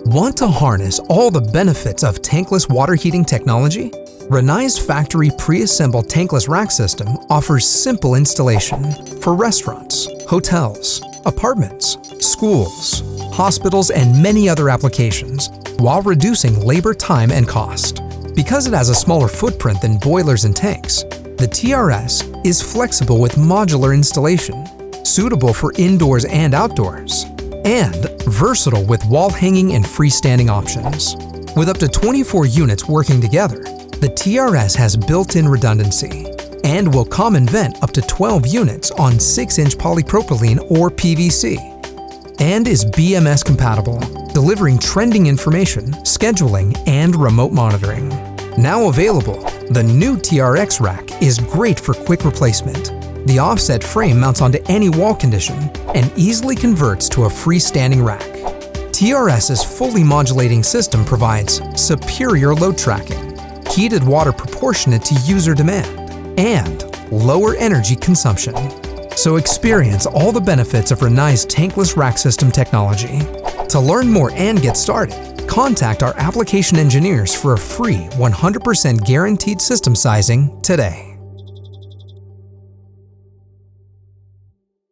Want to harness all the benefits of tankless water heating technology? Rinnai's factory pre-assembled tankless rack system offers simple installation for restaurants, hotels, apartments, schools, hospitals, and many other applications, while reducing labor time and cost. Because it has a smaller footprint than boilers and tanks, the TRS is flexible with modular installation, suitable for indoors and outdoors, and versatile with wall-hanging and freestanding options. With up to 24 units working together, the TRS has built-in redundancy and will common vent up to 12 units on 6-inch polypropylene or PVC, and is BMS compatible, delivering trending information, scheduling, and remote monitoring. Now available, the new TRX rack is great for quick replacement. The offset frame mounts onto any wall condition and easily converts to a freestanding rack. TRS's fully modulating system provides superior load tracking, heated water proportionate to user demand, and lower energy consumption. So experience all the benefits of Rinnai's tankless rack system technology. To learn more and get started, contact our application engineers for a free 100% guaranteed system sizing today.